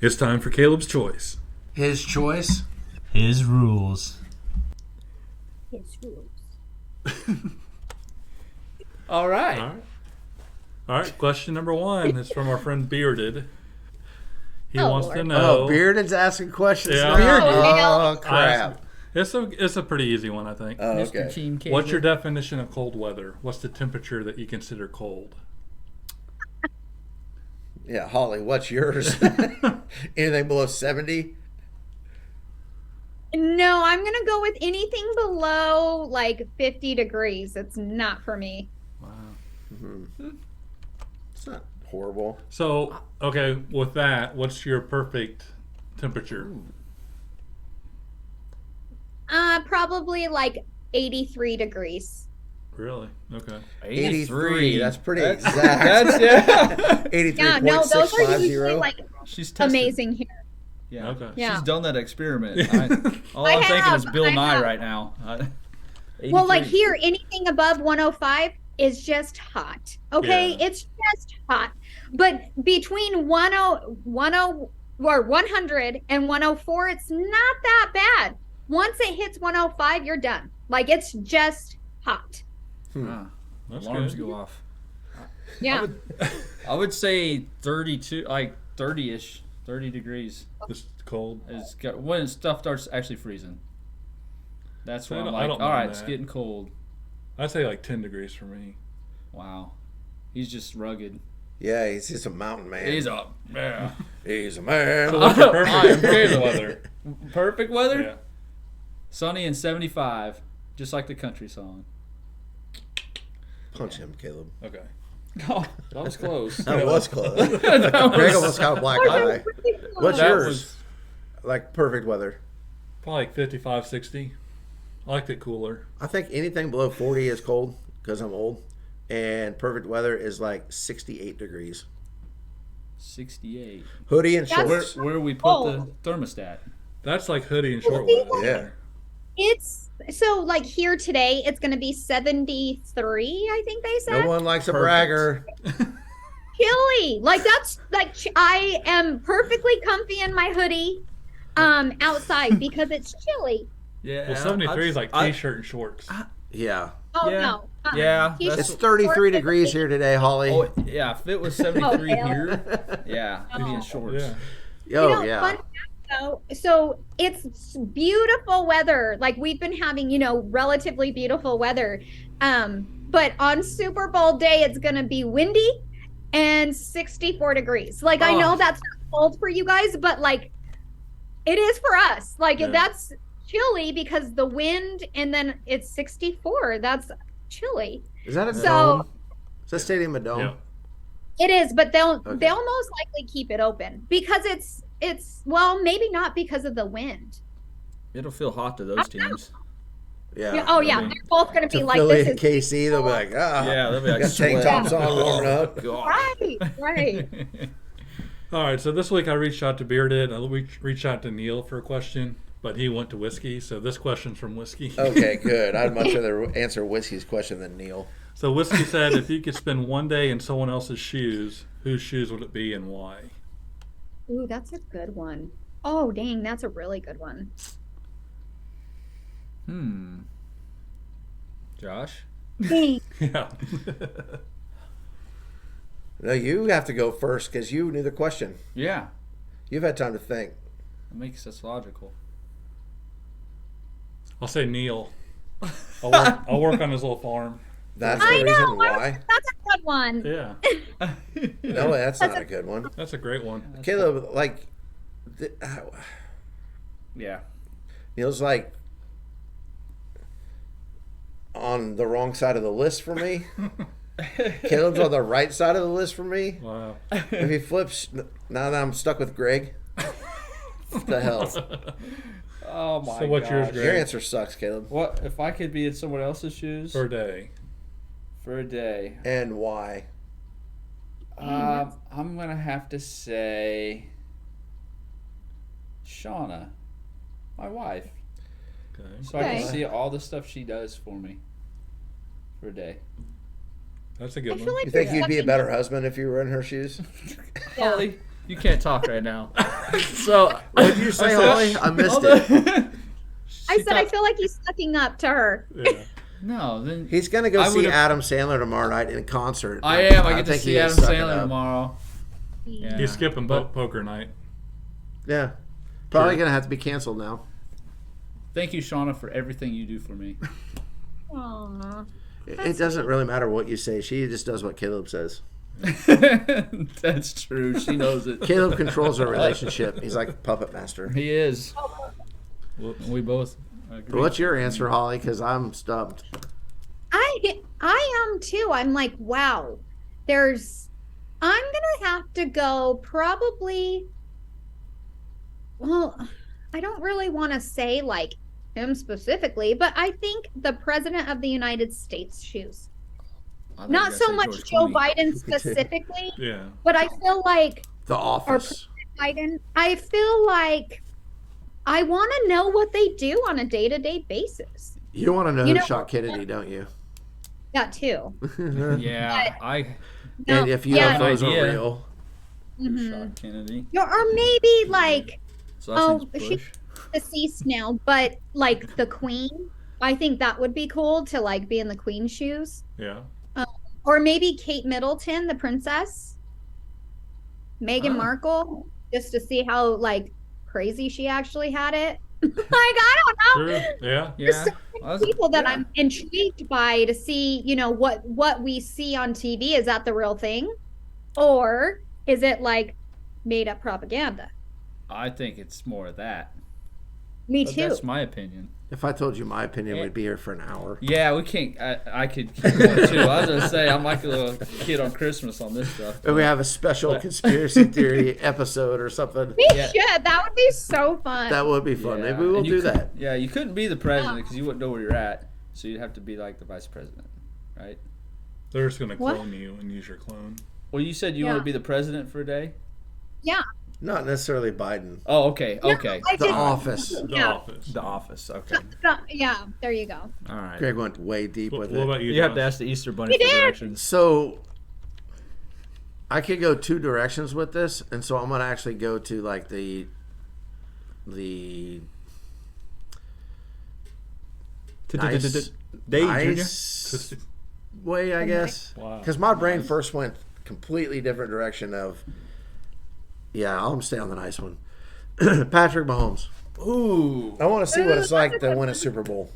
It's time for Caleb's choice. His choice. His rules. His rules. All right. All right. Question number 1 is from our friend Bearded. He wants to Lord. know. Oh, Bearded's asking questions. Yeah. now? Bearded. Oh, crap. It's a pretty easy one, I think. Oh, Mr. okay. Team Cable. What's your definition of cold weather? What's the temperature that you consider cold? Yeah, Holly, what's yours? Anything below 70? No, I'm going to go with anything below like 50 degrees. It's not for me. Wow. It's not horrible. So, okay, with that, what's your perfect temperature? Probably like 83 degrees. Really? Okay. 83. That's pretty That's- exact. yeah. 83.650. Yeah, no, those are usually like She's tested. amazing here. Yeah. Okay. Yeah. She's done that experiment. All I I'm thinking is have, Bill I Nye have. right now. Well, like 83. here, anything above 105 is just hot. Okay, Yeah. it's just hot. But between 10 or 100 and 104, it's not that bad. Once it hits 105, you're done. Like it's just hot. Ah, That's alarms good. go off. Yeah. I would say 32, like 30-ish, 30 degrees. Just cold. Is when stuff starts actually freezing. That's when I I'm don't- I like, don't all mind right, it's that. getting cold. I'd say like 10 degrees for me. Wow. He's just rugged. Yeah, he's just a mountain man. He's up. Yeah. He's a man. So what's your I am perfect Caleb. weather? Perfect weather? Yeah. Sunny and 75, just like the country song. Punch him, Caleb. Okay. Oh, that was close. That was close. Greg almost got a black eye. What's That yours? was- Like perfect weather. Probably like 55, 60. I liked it cooler. I think anything below 40 is cold because I'm old. And perfect weather is like 68 degrees. 68. Hoodie and That's- shorts. Where we put the thermostat? That's like hoodie and short see, weather. Yeah. It's so like here today, it's going to be 73, I think they said. No one likes a Perfect. bragger. Chilly. Like that's like I am perfectly comfy in my hoodie outside because it's chilly. Yeah. Well, 73 is like t-shirt and shorts. Yeah. Oh Yeah. no. Yeah, T-shirt, It's 33 shorts, degrees here today, Holly. Oh, yeah. If it was 73 hell. here, yeah, it'd be in Oh. shorts. Yeah. Oh, You know, yeah. fun fact, though, so it's beautiful weather. Like we've been having, relatively beautiful weather. But on Super Bowl day, it's going to be windy and 64 degrees. Like I know Oh. that's not cold for you guys, but like it is for us. Like Yeah. that's chilly because the wind, and then it's 64. That's chilly. Is that a So- dome? Is that stadium a dome? Yeah. It is, but they'll Okay. most likely keep it open because it's well, maybe not because of the wind. It'll feel hot to those teams. Yeah. Yeah, oh yeah, I mean, they're both going to be To like Philly this. and KC, they'll be like, Yeah, they'll be like got tank sweating. tops on, warming up. Is God. right. All right, so this week I reached out to Bearded. I reached out to Neil for a question, but he went to Whiskey. So this question's from Whiskey. Okay, good. I'd much rather answer Whiskey's question than Neil. So Whiskey said, if you could spend one day in someone else's shoes, whose shoes would it be and why? Ooh, that's a good one. Oh, dang, that's a really good one. Josh? Dang. Yeah. No, you have to go first because you knew the question. Yeah, You've had time to think. that makes us logical. I'll say Neil. I'll work on his little farm. That's I the reason know. why. That's a good one. Yeah, No, that's not a good one. that's a great one. Caleb, like, Yeah. Neil's like on the wrong side of the list for me. Caleb's on the right side of the list for me. Wow. If he flips, now that I'm stuck with Greg, what the hell? Oh my So what's yours, gosh. Greg? Your answer sucks, Caleb. What if I could be in someone else's shoes Per day. for a day? And why? I'm gonna have to say Shauna, my wife, Okay. so I can Okay. see all the stuff she does for me for a day. That's a I good feel one. like You think there's you'd be a something- better husband if you were in her shoes? Yeah. Holly, You can't talk right now. So What did you say, Holly? I missed it. I said I feel like he's sucking up to her. Yeah. No, then He's going to go I see would've- Adam Sandler tomorrow night in concert. I am. I get to think see he Adam is sucking Sandler up. tomorrow. Yeah. He's skipping poker night. Yeah. Probably going to have to be canceled now. Thank you, Shauna, for everything you do for me. Aww. It doesn't really matter what you say. She just does what Caleb says. That's true. She knows it. Caleb controls our relationship. He's like a puppet master. He is. We both agree. What's your answer, Holly? Because I'm stumped. I am too. I'm like, wow. I'm gonna have to go probably. Well, I don't really want to say like him specifically, but I think the president of the United States shoes. I think Not I so say much George Joe Clooney. Biden specifically, Yeah. but I feel like The Office. Biden. I feel like I want to know what they do on a day-to-day basis. You want to know You who know- shot Kennedy, don't you? That too. Yeah, I And if yeah. UFOs are idea. real. Mhm. shot Kennedy. Or maybe like So last Oh, name's she- Bush. deceased now, but like the queen. I think that would be cool to like be in the queen's shoes. Yeah. Or maybe Kate Middleton, the princess. Meghan Ah. Markle, just to see how like crazy she actually had it. Like I don't know. True. Yeah. There's Yeah. so many people that I'm intrigued by to see, what we see on TV. Is that the real thing? Or is it like made up propaganda? I think it's more of that. Me But too. that's my opinion. If I told you my opinion, we'd be here for an hour. Yeah, we can't. I could keep going too. I was gonna say I'm like a little kid on Christmas on this stuff. And we have a special conspiracy theory episode or something. We Yeah. should. That would be so fun. That would be fun. Yeah, Maybe we'll and you do could- that. Yeah, you couldn't be the president because you wouldn't know where you're at. So you'd have to be like the vice president, right? They're just gonna What? clone you and use your clone. Well, you said you Yeah. want to be the president for a day. Yeah. Not necessarily Biden. Oh, okay, okay. I The just- Office. The Yeah. Office. The Office. Okay. Yeah, there you go. All right. Greg went way deep What, with what it. about you? You have to Josh? ask the Easter Bunny He for did. directions. So I could go two directions with this, and so I'm gonna actually go to like the nice, nice way, I guess. Wow. Because my brain first went completely different direction of, yeah, I'll stay on the nice one. Patrick Mahomes. Ooh. I want to see what it's like to win a Super Bowl.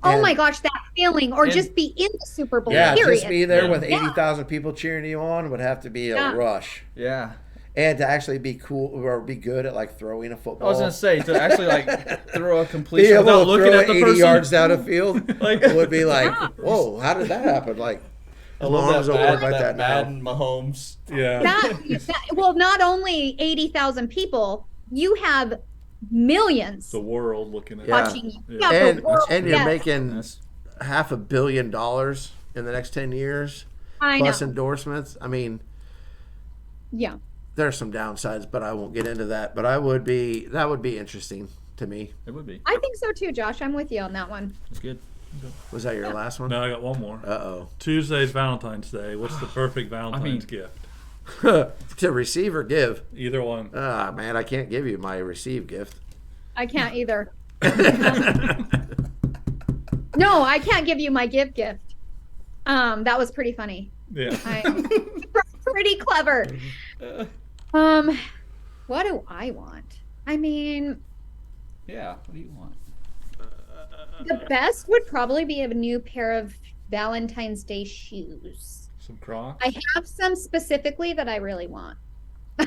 Oh And- my gosh, that feeling, or and- just be in the Super Bowl. Yeah, period. just be there Yeah. with 80,000 people cheering you on would have to be a Yeah. rush. Yeah. And to actually be cool or be good at like throwing a I football. was gonna say to actually like throw a Be completion able without to looking throw at the 80 person. yards down a field Like- would be like, Yeah. whoa, how did that happen? Like, I my love arms that don't work Madden, like that now. Madden Mahomes. Yeah. Well, not only 80,000 people, you have millions The world looking at Yeah. watching you. Yeah. Yeah, the And, world, and you're yes. making That's, $500 million in the next 10 years, I plus know. endorsements. I mean, Yeah. there's some downsides, but I won't get into that. But that would be interesting to me. it would be. I think so too, Josh. I'm with you on that one. It's good. Was that your last one? No, I got one more. Uh Tuesday's Valentine's Day. What's the perfect Valentine's gift? oh. To receive or give? Either one. Ah, man, I can't give you my receive gift. I can't either. No, I can't give you my gift. That was pretty funny. Yeah. Pretty clever. What do I want? I mean, Yeah. What do you want? the best would probably be a new pair of Valentine's Day shoes. Some Crocs. I have some specifically that I really want.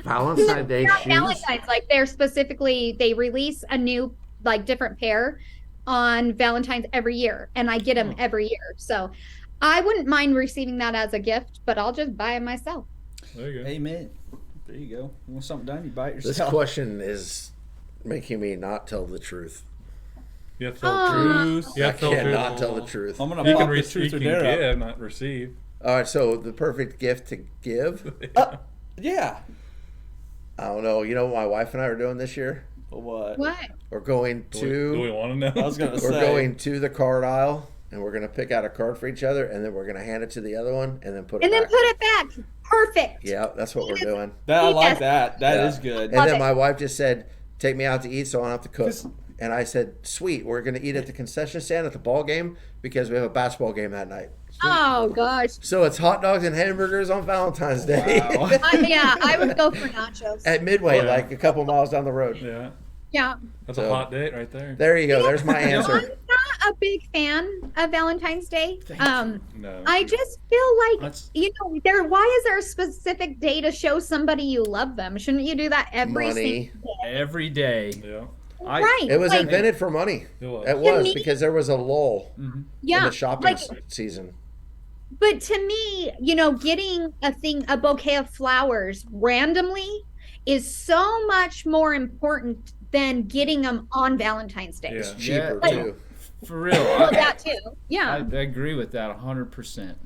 Valentine's Day Not shoes. Valentine's, like they release a new like different pair on Valentine's every year, and I get them every year. So I wouldn't mind receiving that as a gift, but I'll just buy it myself. There you go. Hey man, there you go. You want something done? You buy it This yourself. question is making me not tell the truth. You have to tell the truth. You I have to tell the cannot truth. tell the truth. I'm gonna You pop can, the you truth or can dare up. give, not receive. All right, so the perfect gift to give. Yeah. I don't know. You know what my wife and I are doing this year? What? What? We're going Do we to want to know? I was gonna we're say. going to the card aisle and we're gonna pick out a card for each other, and then we're gonna hand it to the other one, and then put it And then back. put it back. Perfect. Yeah, that's what we're doing. I like Yes. that. That Yeah. is good. And then it. my wife just said, "Take me out to eat, so I don't have to cook." And I said, "Sweet, we're gonna eat at the concession stand at the ball game because we have a basketball game that night." Oh gosh. So it's hot dogs and hamburgers on Valentine's Day Wow. Yeah, I would go for nachos. at Midway, Oh, yeah. like a couple miles down the road. Yeah. Yeah. That's So- a hot date right there. There you go. There's my I'm answer. not a big fan of Valentine's Day. No. I just feel like That's- why is there a specific day to show somebody you love them? Shouldn't you do that every Money. single day? Every day. Yeah. Right. It was like, invented for money. It was. It was me- because there was a lull in yeah. the shopping Like, season. but to me, getting a bouquet of flowers randomly is so much more important than getting them on Valentine's Day. Yeah. It's cheaper Yeah. too. For real. Well, that too. I Yeah. agree with that 100%.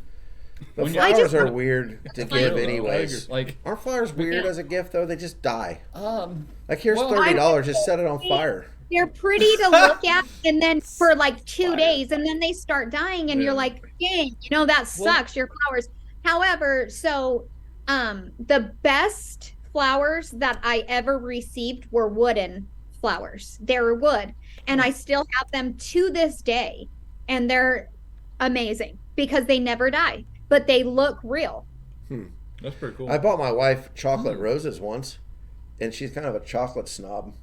But When you- flowers are weird to For give real, though. anyways. Like, Aren't flowers weird Yeah. as a gift though? They just die. Like here's Well, $30. Just set it on fire. They're pretty to look at, and then for like 2 Fire. days, and then they start dying, and Yeah. you're like, dang, that sucks. Your flowers. However, so the best flowers that I ever received were wooden flowers. They were wood, and I still have them to this day, and they're amazing because they never die, but they look real. That's pretty cool. I bought my wife chocolate roses once, and she's kind of a chocolate snob,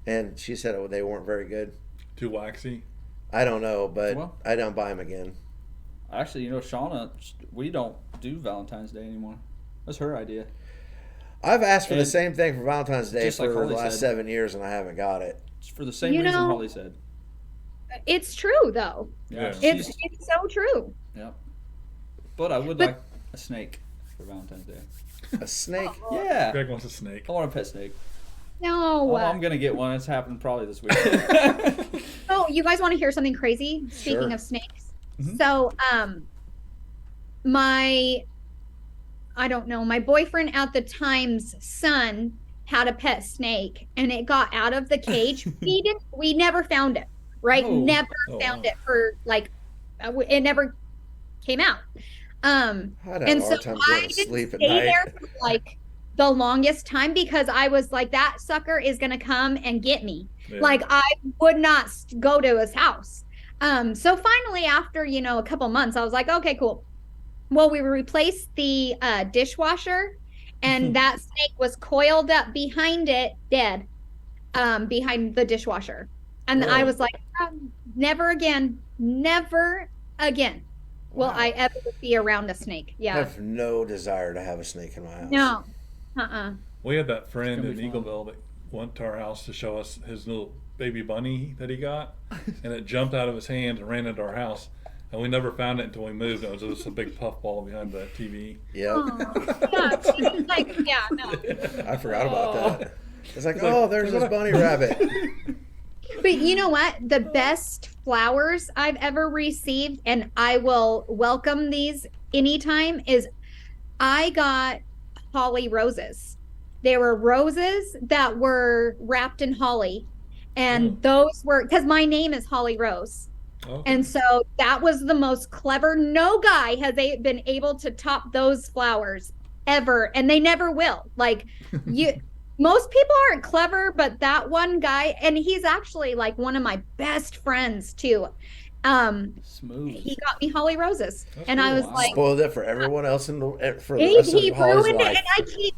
and she said they weren't very good. Too waxy. I don't know, but Well- I don't buy them again. actually, Shauna, we don't do Valentine's Day anymore. That's her idea. I've asked for the And- same thing for Valentine's Day Just for like the Holly last said. 7 years, and I haven't got it. It's for the same You reason know- Holly said. It's true though. Yeah. It's so true. Yeah. But I would But- like a snake for Valentine's Day. A snake? Yeah. Greg wants a snake. I want a pet snake. No. Oh, I'm going to get one. It's happening probably this week. Oh, you guys want to hear something crazy? Speaking Sure. of snakes. Mhm. So, I don't know, my boyfriend at the time's son had a pet snake and it got out of the cage. We never found it, right? Oh. Never Oh, found wow. it for like, it never came out. I'd have And a hard so time I going to didn't sleep at stay night. there for like the longest time because I was like, that sucker is going to come and get me. Yeah. Like I would not go to his house. So finally, after a couple months, I was like, okay, cool. Well, we replaced the dishwasher, and that snake was coiled up behind it, dead, behind the dishwasher. And I Whoa. was like, never again, never again will Wow. I ever be around a snake. I Yeah, have no desire to have a snake in my house. no, We had that friend gonna in be fun. Eagleville that went to our house to show us his little baby bunny that he got, and it jumped out of his hand and ran into our house. And we never found it until we moved. It was just a big puffball behind the TV. Yep. yeah, it's like, yeah, no. I forgot about that. It's like, It's like, oh, there's this bunny rabbit. But you know what? The best flowers I've ever received, and I will welcome these anytime, is I got holly roses. They were roses that were wrapped in holly. And those were, because my name is Holly Rose. Okay. And so that was the most clever. No guy has been able to top those flowers ever. And they never will. Like most people aren't clever, but that one guy, and he's actually like one of my best friends too. Smooth. He got me holly roses. That's and I cool. was Wow. like, Spoiled it for everyone else for the he rest of Holly's ruined it, life.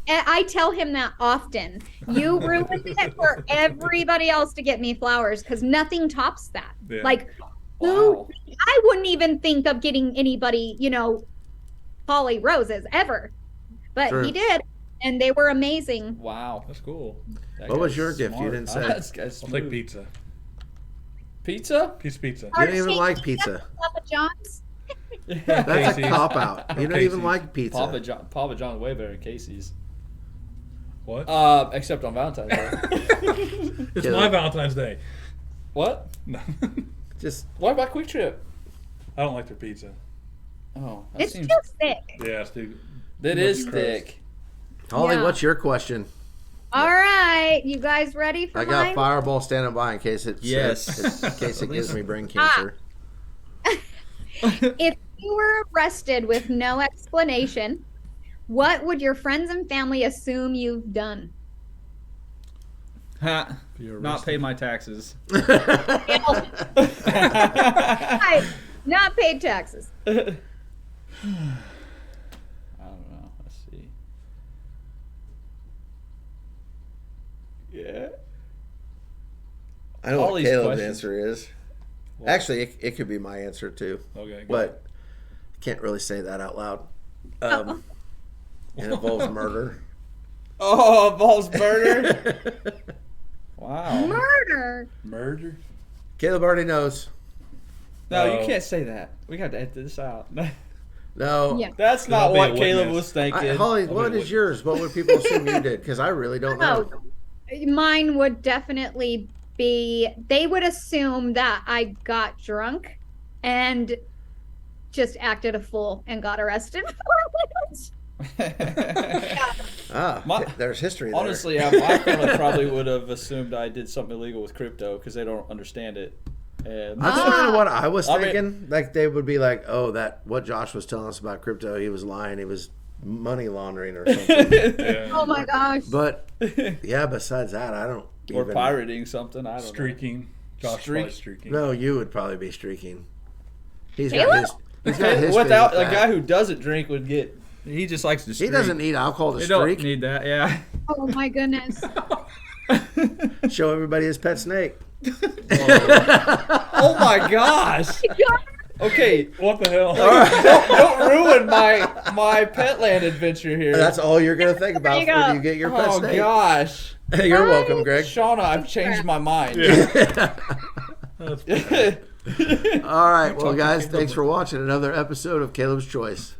and I tell him that often. You ruined it for everybody else to get me flowers because nothing tops that. Yeah. Like, who? Wow. I wouldn't even think of getting anybody, holly roses ever, but Sure. he did, and they were amazing. Wow. That's cool. That What was guy's your gift? You smart. didn't say. That's guy's I'll take smooth. pizza. Pizza? Piece of pizza. You don't even like pizza. Papa John's. That's a Casey's. cop out. You don't even Casey's. like pizza. Papa John's way better than Casey's. What? Except on Valentine's Day. It's Yeah. my Valentine's Day. What? No. Just What about Quick Trip? I don't like their pizza. Oh, that It's seems too thick. Yeah, it's too. that much is crust. thick. Holly, Yeah. what's your question? All right, you guys ready for I got mine? Fireball standing by in case it Yes. in case it gives me brain Ah. cancer. If you were arrested with no explanation, what would your friends and family assume you've done? Ha, You're not pay arrested. my taxes. I not paid taxes. I don't know. Let's see. Yeah. I know what All these Caleb's questions. answer is. Well, Actually, it could be my answer too, okay. Go but can't really say that out loud. It involves murder. Oh, it involves murder. Wow. Murder. Murder? Caleb already knows. No, you Oh. can't say that. We got to edit this out. No. Yeah. That's I'll not be what a Caleb witness. was thinking. Holly, I'll what be is yours? What would people assume you did? Because I really don't know. Oh, mine would definitely be, they would assume that I got drunk and just acted a fool and got arrested for it. Ah, My- there's history there. Honestly, my family probably would have assumed I did something illegal with crypto because they don't understand it. And That's kind of what I was I mean- thinking. Like they would be like, "Oh, that what Josh was telling us about crypto, he was lying. He was money laundering or something." Yeah. Oh my gosh. But yeah, besides that, I don't. or even, pirating something. I don't Streaking. Josh Streak- probably streaking. No, you would probably be streaking. He's Caleb? got his. He's got know. his. Without a guy who doesn't drink would get. He just likes to He streak. doesn't need alcohol to He don't streak. need that. Yeah. Oh my goodness. Show everybody his pet snake. Oh my gosh. Okay. What the hell? Don't ruin my Petland adventure here. That's all you're gonna think about There you when go. you get your pet Oh snake. gosh. You're welcome, Greg. Shauna, I've changed my mind. That's All right, well, guys, thanks for watching another episode of Caleb's Choice.